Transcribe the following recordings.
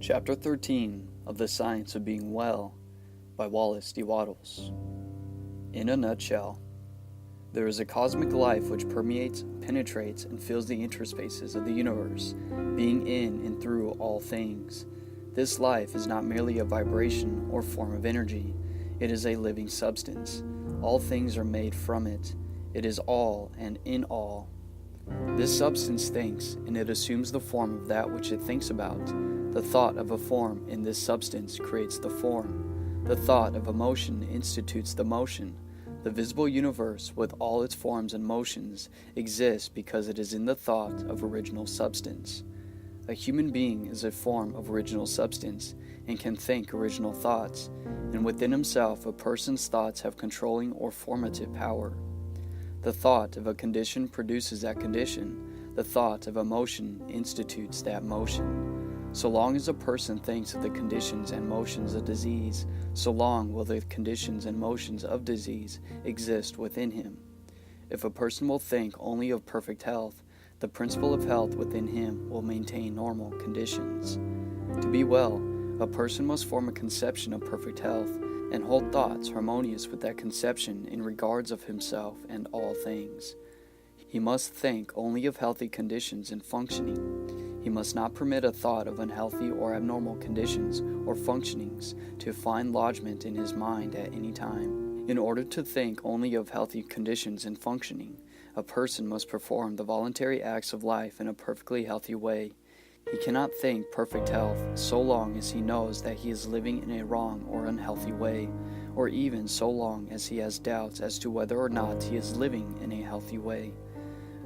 Chapter 13 of The Science of Being Well by Wallace D. Wattles. In a nutshell, there is a cosmic life which permeates, penetrates, and fills the interspaces of the universe, being in and through all things. This life is not merely a vibration or form of energy. It is a living substance. All things are made from it. It is all and in all. This substance thinks, and it assumes the form of that which it thinks about. The thought of a form in this substance creates the form. The thought of a motion institutes the motion. The visible universe, with all its forms and motions, exists because it is in the thought of original substance. A human being is a form of original substance and can think original thoughts, and within himself a person's thoughts have controlling or formative power. The thought of a condition produces that condition. The thought of a motion institutes that motion. So long as a person thinks of the conditions and motions of disease, so long will the conditions and motions of disease exist within him. If a person will think only of perfect health, the principle of health within him will maintain normal conditions. To be well, a person must form a conception of perfect health and hold thoughts harmonious with that conception in regards of himself and all things. He must think only of healthy conditions and functioning. He must not permit a thought of unhealthy or abnormal conditions or functionings to find lodgment in his mind at any time. In order to think only of healthy conditions and functioning, a person must perform the voluntary acts of life in a perfectly healthy way. He cannot think perfect health so long as he knows that he is living in a wrong or unhealthy way, or even so long as he has doubts as to whether or not he is living in a healthy way.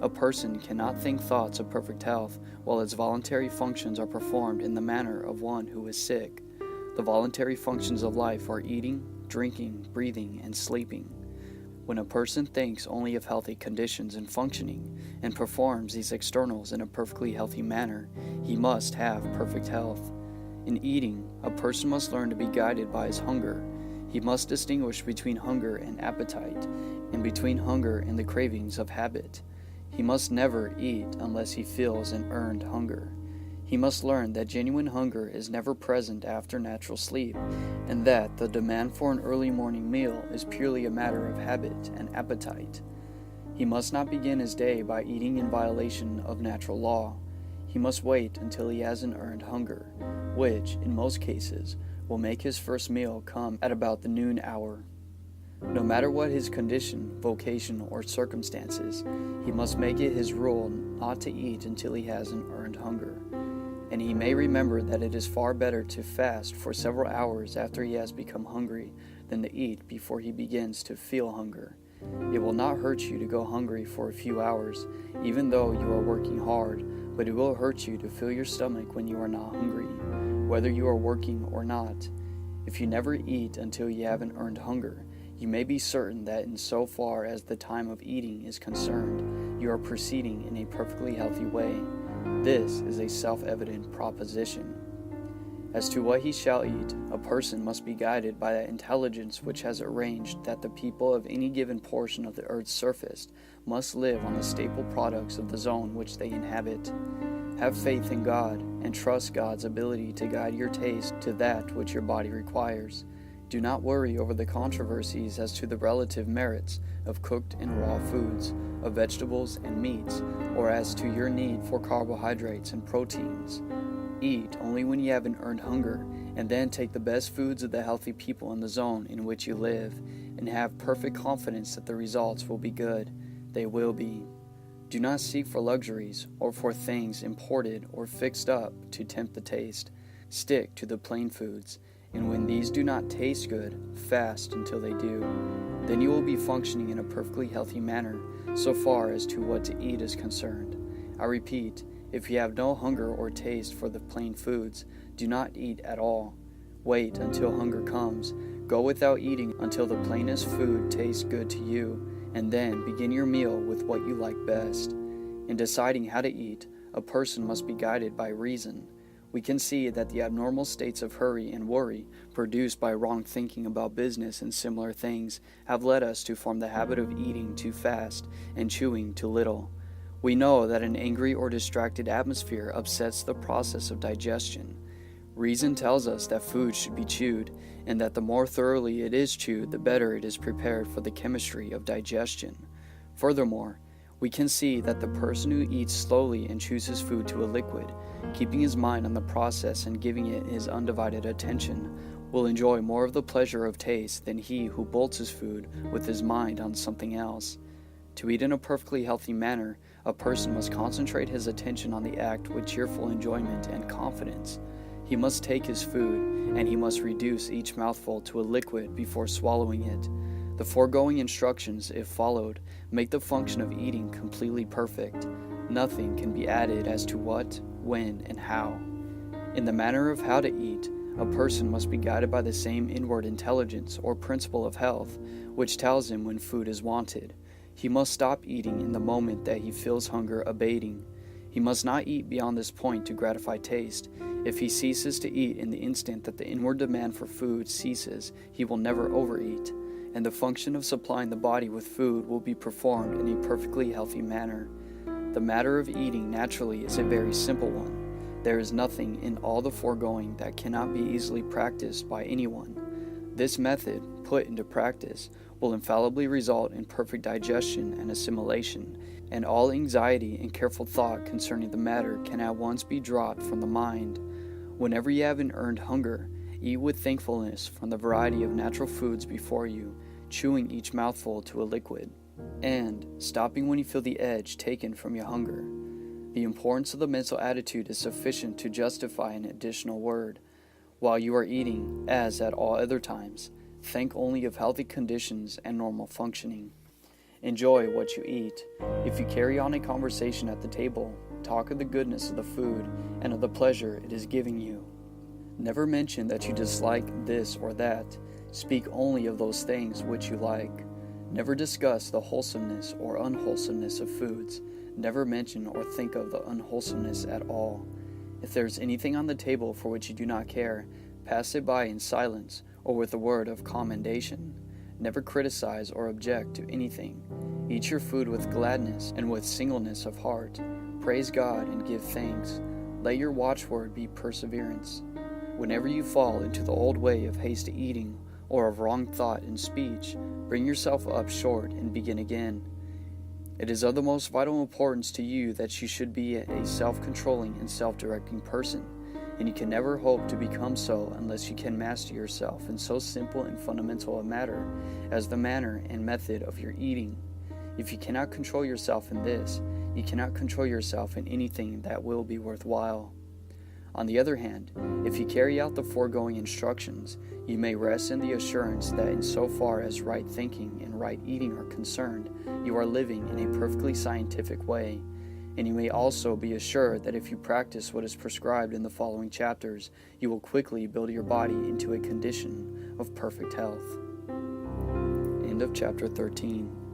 A person cannot think thoughts of perfect health while its voluntary functions are performed in the manner of one who is sick. The voluntary functions of life are eating, drinking, breathing, and sleeping. When a person thinks only of healthy conditions and functioning, and performs these externals in a perfectly healthy manner, he must have perfect health. In eating, a person must learn to be guided by his hunger. He must distinguish between hunger and appetite, and between hunger and the cravings of habit. He must never eat unless he feels an earned hunger. He must learn that genuine hunger is never present after natural sleep, and that the demand for an early morning meal is purely a matter of habit and appetite. He must not begin his day by eating in violation of natural law. He must wait until he has an earned hunger, which, in most cases, will make his first meal come at about the noon hour. No matter what his condition, vocation, or circumstances, he must make it his rule not to eat until he has an earned hunger. And he may remember that it is far better to fast for several hours after he has become hungry than to eat before he begins to feel hunger. It will not hurt you to go hungry for a few hours, even though you are working hard, but it will hurt you to fill your stomach when you are not hungry, whether you are working or not. If you never eat until you have an earned hunger, you may be certain that in so far as the time of eating is concerned, you are proceeding in a perfectly healthy way. This is a self-evident proposition. As to what he shall eat, a person must be guided by that intelligence which has arranged that the people of any given portion of the earth's surface must live on the staple products of the zone which they inhabit. Have faith in God, and trust God's ability to guide your taste to that which your body requires. Do not worry over the controversies as to the relative merits of cooked and raw foods, of vegetables and meats, or as to your need for carbohydrates and proteins. Eat only when you have an earned hunger, and then take the best foods of the healthy people in the zone in which you live, and have perfect confidence that the results will be good. They will be. Do not seek for luxuries, or for things imported or fixed up to tempt the taste. Stick to the plain foods. And when these do not taste good, fast until they do. Then you will be functioning in a perfectly healthy manner, so far as to what to eat is concerned. I repeat, if you have no hunger or taste for the plain foods, do not eat at all. Wait until hunger comes. Go without eating until the plainest food tastes good to you, and then begin your meal with what you like best. In deciding how to eat, a person must be guided by reason. We can see that the abnormal states of hurry and worry produced by wrong thinking about business and similar things have led us to form the habit of eating too fast and chewing too little. We know that an angry or distracted atmosphere upsets the process of digestion. Reason tells us that food should be chewed, and that the more thoroughly it is chewed, the better it is prepared for the chemistry of digestion. Furthermore, we can see that the person who eats slowly and chews his food to a liquid, keeping his mind on the process and giving it his undivided attention, will enjoy more of the pleasure of taste than he who bolts his food with his mind on something else. To eat in a perfectly healthy manner, a person must concentrate his attention on the act with cheerful enjoyment and confidence. He must take his food, and he must reduce each mouthful to a liquid before swallowing it. The foregoing instructions, if followed, make the function of eating completely perfect. Nothing can be added as to what, when, and how. In the matter of how to eat, a person must be guided by the same inward intelligence or principle of health, which tells him when food is wanted. He must stop eating in the moment that he feels hunger abating. He must not eat beyond this point to gratify taste. If he ceases to eat in the instant that the inward demand for food ceases, he will never overeat, and the function of supplying the body with food will be performed in a perfectly healthy manner. The matter of eating naturally is a very simple one. There is nothing in all the foregoing that cannot be easily practiced by anyone. This method, put into practice, will infallibly result in perfect digestion and assimilation, and all anxiety and careful thought concerning the matter can at once be dropped from the mind. Whenever you have an earned hunger, eat with thankfulness from the variety of natural foods before you, chewing each mouthful to a liquid, and stopping when you feel the edge taken from your hunger. The importance of the mental attitude is sufficient to justify an additional word. While you are eating, as at all other times, think only of healthy conditions and normal functioning. Enjoy what you eat. If you carry on a conversation at the table, talk of the goodness of the food and of the pleasure it is giving you. Never mention that you dislike this or that. Speak only of those things which you like. Never discuss the wholesomeness or unwholesomeness of foods. Never mention or think of the unwholesomeness at all. If there is anything on the table for which you do not care, pass it by in silence or with a word of commendation. Never criticize or object to anything. Eat your food with gladness and with singleness of heart. Praise God and give thanks. Let your watchword be perseverance. Whenever you fall into the old way of hasty eating or of wrong thought in speech, bring yourself up short and begin again. It is of the most vital importance to you that you should be a self-controlling and self-directing person, and you can never hope to become so unless you can master yourself in so simple and fundamental a matter as the manner and method of your eating. If you cannot control yourself in this, you cannot control yourself in anything that will be worthwhile. On the other hand, if you carry out the foregoing instructions, you may rest in the assurance that in so far as right thinking and right eating are concerned, you are living in a perfectly scientific way. And you may also be assured that if you practice what is prescribed in the following chapters, you will quickly build your body into a condition of perfect health. End of chapter 13.